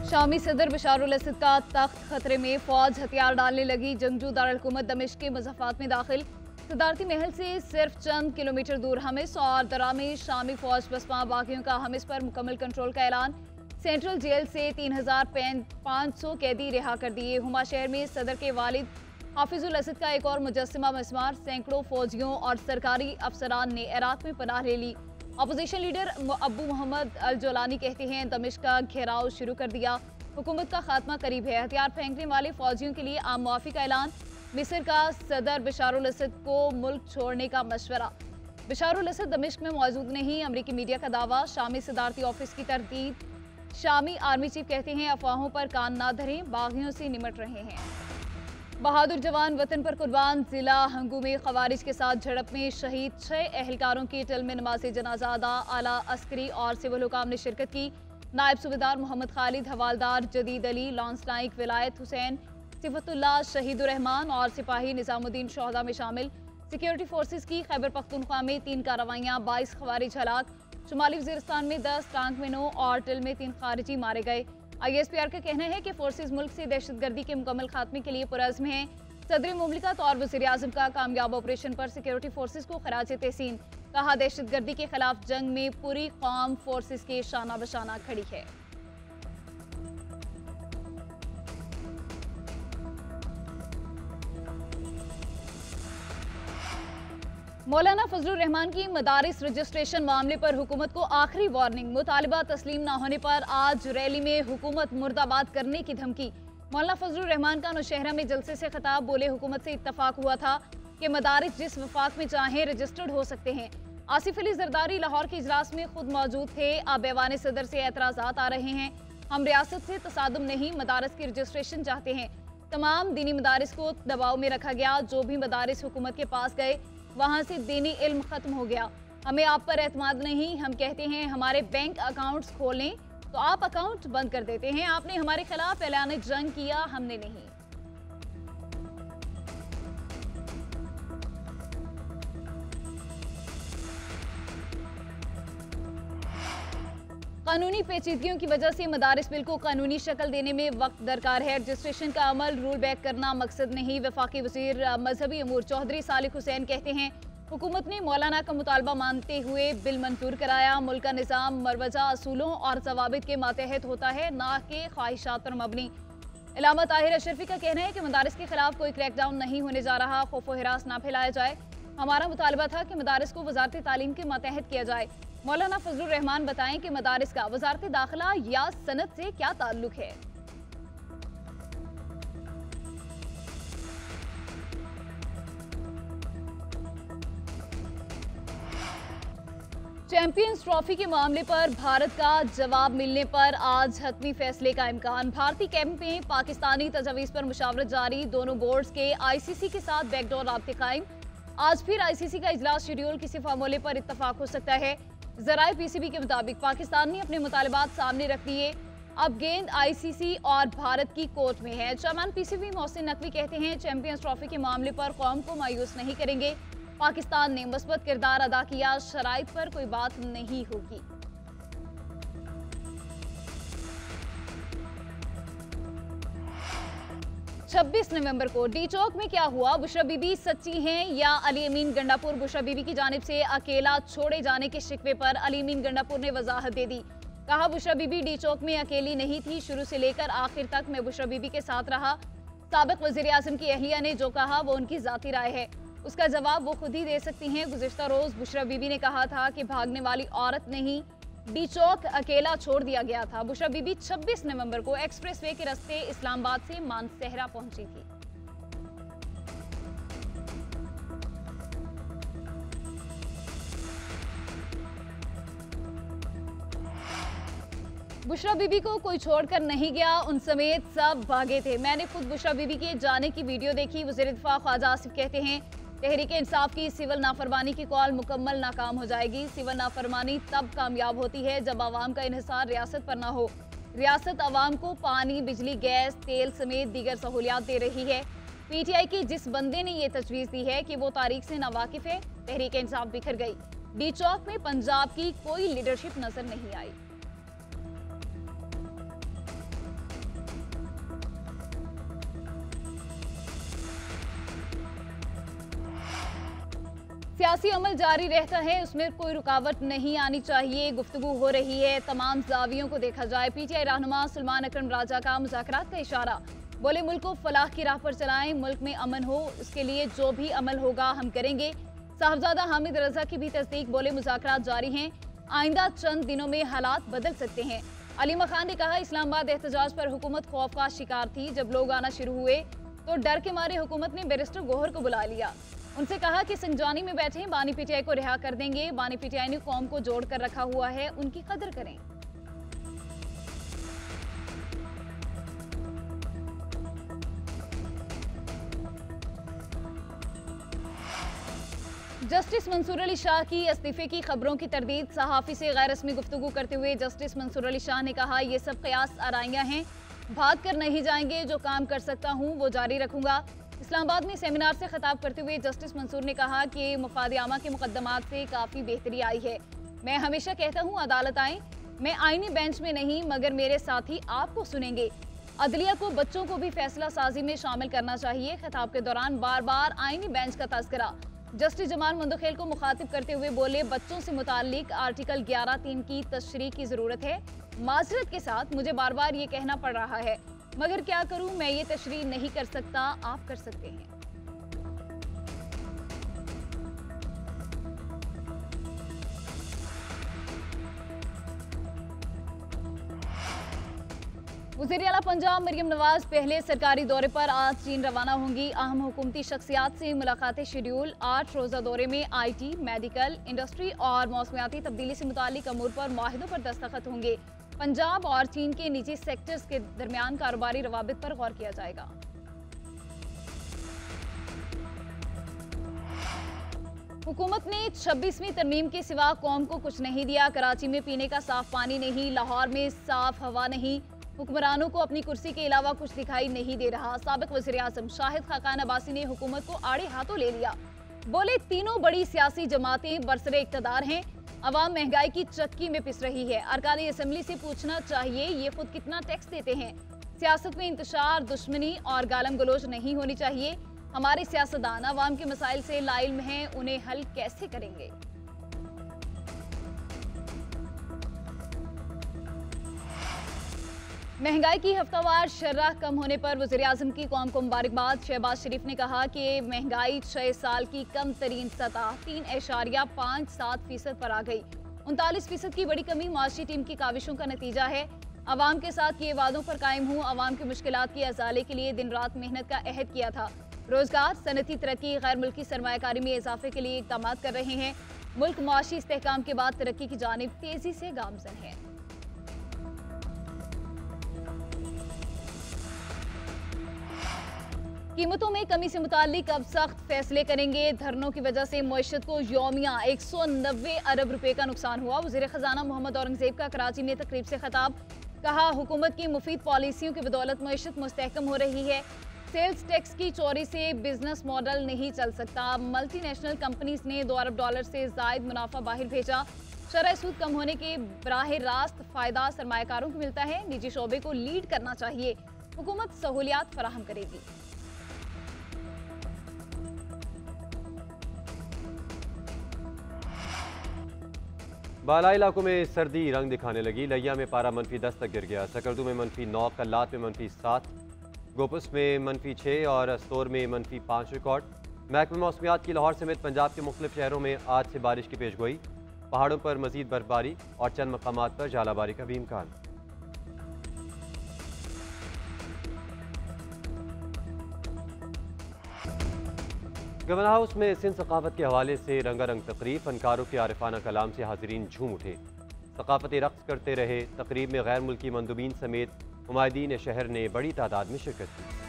शामी सदर बशारुल असद का तख्त खतरे में, फौज हथियार डालने लगी। जंगजू दारुल-हुकूमत दमिश्क के मुज़ाफ़ात में दाखिल। सदारती महल से सिर्फ चंद किलोमीटर दूर हमिस और दरा में शामी फौज बसपा बागियों का हमिस पर मुकम्मल कंट्रोल का ऐलान। सेंट्रल जेल से 3500 कैदी रिहा कर दिए। हुमा शहर में सदर के वालिद हाफिजुल असद का एक और मुजस्समा मस्मार। सैकड़ों फौजियों और सरकारी अफसरान ने इराक में पनाह ले ली। अपोजिशन लीडर अबू मोहम्मद अल जोलानी कहते हैं दमिश्क का घेराव शुरू कर दिया, हुकूमत का खात्मा करीब है। हथियार फेंकने वाले फौजियों के लिए आम मुआफी का ऐलान। मिस्र का सदर बशारुल असद को मुल्क छोड़ने का मशवरा। बशारुल असद दमिश्क में मौजूद नहीं, अमरीकी मीडिया का दावा। शामी सदारती ऑफिस की तरतीब। शामी आर्मी चीफ कहते हैं अफवाहों पर कान ना धरें, बागियों से निमट रहे हैं। बहादुर जवान वतन पर कुर्बान। जिला हंगू में खवारिज के साथ झड़प में शहीद 6 एहलकारों की टिल में नमाज जनाजा अदा। आला अस्करी और सिविल हुकाम ने शिरकत की। नायब सूबेदार मोहम्मद खालिद, हवालदार जदीद अली, लॉन्स नाइक, विलायत हुसैन, सिफतुल्लाह, शहीदुर रहमान और सिपाही निजामुद्दीन शोहदा में शामिल। सिक्योरिटी फोर्सेज की खैबर पख्तूनख्वा में 3 कार्रवाइयाँ, 22 खवारिज हलाक। शुमाली वजीरिस्तान में 10, टांक में 9 और टिल में 3 खारिजी मारे गए। ISPR का कहना है कि फोर्सेज मुल्क से दहशतगर्दी के मुकम्मल खात्मे के लिए पुरअज़्म हैं। सदर मुमलिकत और वज़ीर आज़म का कामयाब ऑपरेशन पर सिक्योरिटी फोर्सेज को खराज तहसीन। कहा दहशतगर्दी के खिलाफ जंग में पूरी कौम फोर्सेज के शाना बशाना खड़ी है। मौलाना फजलुर रहमान की मदारिस रजिस्ट्रेशन मामले पर हुकूमत को आखिरी वार्निंग। मुतालिबा तस्लीम न होने पर आज रैली में हुकूमत मुर्दाबाद करने की धमकी। मौलाना फजलुर रहमान का नौशहरा में जलसे से खिताब। बोले हुकूमत से इत्तफाक हुआ था कि मदारिस जिस वफाक में चाहें रजिस्टर्ड हो सकते हैं। आसिफ अली जरदारी लाहौर के इजलास में खुद मौजूद थे। अब ऐवान सदर से एतराज़ात आ रहे हैं। हम रियासत से तसादुम नहीं, मदारिस की रजिस्ट्रेशन चाहते हैं। तमाम दीनी मदारिस को दबाव में रखा गया। जो भी मदारिस हुकूमत के पास गए वहाँ से दीनी इल्म खत्म हो गया। हमें आप पर एतमाद नहीं। हम कहते हैं हमारे बैंक अकाउंट्स खोलें तो आप अकाउंट बंद कर देते हैं। आपने हमारे खिलाफ ऐलान जंग किया, हमने नहीं। कानूनी पेचीदगियों की वजह से मदारिस बिल को कानूनी शक्ल देने में वक्त दरकार है। रजिस्ट्रेशन का अमल रूल बैक करना मकसद नहीं। वफाकी वज़ीर मजहबी अमूर चौधरी सालिक हुसैन कहते हैं हुकूमत ने मौलाना का मुतालबा मानते हुए बिल मंजूर कराया। मुल्क का निज़ाम मरवजा असूलों और ज़वाबित के मातहत होता है, ना कि ख्वाहिशात पर मबनी। इलामा ताहिर अशरफी का कहना है कि मदारिस के खिलाफ कोई क्रैकडाउन नहीं होने जा रहा। खौफ व हिरास ना फैलाया जाए। हमारा मुतालबा था कि मदारिस को वजारत तालीम के मातहत किया जाए। मौलाना फजलुर रहमान बताएं कि मदारिस का वजारत दाखिला या सनत से क्या ताल्लुक है। चैंपियंस ट्रॉफी के मामले पर भारत का जवाब मिलने पर आज हतमी फैसले का इम्कान। भारतीय कैंप में पाकिस्तानी तजावीज़ पर मुशावरत जारी। दोनों बोर्ड्स के ICC के साथ बैकडोर राब्ते कायम। आज फिर ICC का इजलास शेड्यूल, किसी फार्मूले पर इत्तफाक हो सकता है। ज़राए PCB के मुताबिक पाकिस्तान ने अपने मुतालिबात सामने रख दिए। अब गेंद ICC और भारत की कोर्ट में है। चेयरमैन PCB मोहसिन नकवी कहते हैं चैंपियंस ट्रॉफी के मामले पर कौम को मायूस नहीं करेंगे। पाकिस्तान ने मुस्बत किरदार अदा किया, शराइत पर कोई बात नहीं होगी। छब्बीस नवंबर को डी चौक में क्या हुआ? बुशरा बीबी सच्ची हैं या अली अमीन गंडापुर? बुशरा बीबी की जानिब से अकेला छोड़े जाने के शिकवे पर अली अमीन गंडापुर ने वजाहत दे दी। कहा बुशरा बीबी डी चौक में अकेली नहीं थी, शुरू से लेकर आखिर तक मैं बुशरा बीबी के साथ रहा। साबिक वजीर आजम की अहलिया ने जो कहा वो उनकी जाती राय है, उसका जवाब वो खुद ही दे सकती हैं। गुज़िश्ता रोज बुशरा बीबी ने कहा था कि भागने वाली औरत नहीं, डी चौक अकेला छोड़ दिया गया था। बुशरा बीबी 26 नवंबर को एक्सप्रेसवे के रास्ते इस्लामाबाद से मानसहरा पहुंची थी। बुशरा बीबी को कोई छोड़कर नहीं गया, उन समेत सब भागे थे। मैंने खुद बुशरा बीबी के जाने की वीडियो देखी। वज़ीर दिफा ख्वाजा आसिफ कहते हैं तहरीक इंसाफ की सिविल नाफरमानी की कॉल मुकम्मल नाकाम हो जाएगी। सिविल नाफरमानी तब कामयाब होती है जब आवाम का इन्हिसार रियासत पर ना हो। रियासत आवाम को पानी, बिजली, गैस, तेल समेत दीगर सहूलियात दे रही है। PTI की जिस बंदे ने ये तजवीज़ दी है कि वो तारीख से नावाकिफ है, तहरीक इंसाफ बिखर गई। डी चौक में पंजाब की कोई लीडरशिप नजर नहीं आई। सियासी अमल जारी रहता है, उसमें कोई रुकावट नहीं आनी चाहिए। गुफ्तगू हो रही है, तमाम जावियों को देखा जाए। पीटीआई रहनुमा सुलेमान अकरम राजा का मुज़ाकरात का इशारा। बोले मुल्क को फलाह की राह पर चलाएं, मुल्क में अमन हो, उसके लिए जो भी अमल होगा हम करेंगे। साहबजादा हामिद रजा की भी तस्दीक। बोले मुज़ाकरात जारी हैं, आइंदा चंद दिनों में हालात बदल सकते हैं। अली मखान ने कहा इस्लामाबाद एहतजाज पर हुकूमत खौफ का शिकार थी। जब लोग आना शुरू हुए तो डर के मारे हुकूमत ने बैरिस्टर गोहर को बुला लिया। उनसे कहा कि संजानी में बैठे, बानी पीटीआई को रिहा कर देंगे। बानी पीटीआई ने कौम को जोड़ कर रखा हुआ है, उनकी कदर करें। जस्टिस मंसूर अली शाह की इस्तीफे की खबरों की तरदीद। सहाफ़ी से गैर रस्मी गुफ्तगू करते हुए जस्टिस मंसूर अली शाह ने कहा ये सब क़यास आराइयाँ हैं, भाग कर नहीं जाएंगे। जो काम कर सकता हूँ वो जारी रखूंगा। इस्लामाबाद में सेमिनार से खिताब करते हुए जस्टिस मंसूर ने कहा कि मुफाद आमा के मुकदमात से काफ़ी बेहतरी आई है। मैं हमेशा कहता हूँ अदालत आएँ, मैं आईनी बेंच में नहीं मगर मेरे साथी आपको सुनेंगे। अदलिया को बच्चों को भी फैसला साजी में शामिल करना चाहिए। खिताब के दौरान बार बार आईनी बेंच का तज़किरा। जस्टिस जमाल मुंदखेल को मुखातिब करते हुए बोले बच्चों से मुताल्लिक आर्टिकल 11(3) की तशरीह की ज़रूरत है। माजरत के साथ मुझे बार बार ये कहना पड़ रहा है, मगर क्या करूं, मैं ये तशरीह नहीं कर सकता, आप कर सकते हैं। वज़ीर आला पंजाब मरियम नवाज पहले सरकारी दौरे पर आज चीन रवाना होंगी। अहम हुकूमती शख्सियात से मुलाकातें शेड्यूल। 8 रोज़ा दौरे में IT, मेडिकल, इंडस्ट्री और मौसमियाती तब्दीली से मुताल्लिक अमूर पर मुआहिदों पर दस्तखत होंगे। पंजाब और चीन के निजी सेक्टर्स के दरमियान कारोबारी रवाबित पर गौर किया जाएगा। हुकूमत ने 26वीं तरमीम के सिवा कौम को कुछ नहीं दिया। कराची में पीने का साफ पानी नहीं, लाहौर में साफ हवा नहीं, हुक्मरानों को अपनी कुर्सी के अलावा कुछ दिखाई नहीं दे रहा। साबिक वज़ीर आज़म शाहिद खाकान अब्बासी ने हुकूमत को आड़े हाथों ले लिया। बोले तीनों बड़ी सियासी जमातें बरसरे इक़्तिदार हैं, अवाम महंगाई की चक्की में पिस रही है। अरकान असम्बली से पूछना चाहिए ये खुद कितना टैक्स देते हैं। सियासत में इंतशार, दुश्मनी और गालम गलोच नहीं होनी चाहिए। हमारे सियासतदान अवाम के मसाइल से लाइल्म हैं, उन्हें हल कैसे करेंगे। महंगाई की हफ्तावार शर्राह कम होने पर वज़ीर आज़म की कौम को मुबारकबाद। शहबाज शरीफ ने कहा कि महंगाई 6 साल की कम तरीन सतह 3.57% पर आ गई। 39% की बड़ी कमी माशी टीम की काविशों का नतीजा है। अवाम के साथ किए वादों पर कायम हूँ। अवाम की मुश्किलात के अजाले के लिए दिन रात मेहनत का अहद किया था। रोजगार, सनती तरक्की, गैर मुल्की सरमायाकारी में इजाफे के लिए इक़दाम कर रहे हैं। मुल्क मुआशी इस्तेहकाम के बाद तरक्की की जानिब तेजी से गामज़न है। कीमतों में कमी से मुताल्लिक अब सख्त फैसले करेंगे। धरनों की वजह से मईशत को यौमिया 190 अरब रुपए का नुकसान हुआ। वज़ीर ख़जाना मोहम्मद औरंगज़ेब का कराची में तकरीब से खिताब। कहा हुकूमत की मुफीद पॉलिसियों की बदौलत मईशत मुस्तहकम हो रही है। सेल्स टैक्स की चोरी से बिजनेस मॉडल नहीं चल सकता। मल्टीनेशनल कंपनीज ने $2 अरब से ज़ायद मुनाफा बाहर भेजा। शरह सूद कम होने के बराह रास्त फ़ायदा सरमायाकारों को मिलता है। निजी शोबे को लीड करना चाहिए। हुकूमत सहूलियात फराहम करेगी। बालाई इलाकों में सर्दी रंग दिखाने लगी। लिया में पारा -10 तक गिर गया। सकरदू में -9, कल्लात में -7, गोपस में -6 और अस्तोर में -5 रिकॉर्ड। महकमा मौसमियात की लाहौर समेत पंजाब के मुख्तलिफ शहरों में आज से बारिश की पेशगोई। पहाड़ों पर मजीद बर्फबारी और चंद मकामात पर झालाबारी का भी इम्कान। गवर्नर हाउस में सिंध सकाफत के हवाले से रंगारंग तकरीब। फनकारों के आरिफाना कलाम से हाजिरीन झूम उठे। सकाफती रक्स करते रहे। तकरीब में गैर मुल्की मंदुबीन समेत नुमाइंदीन शहर ने बड़ी तादाद में शिरकत की।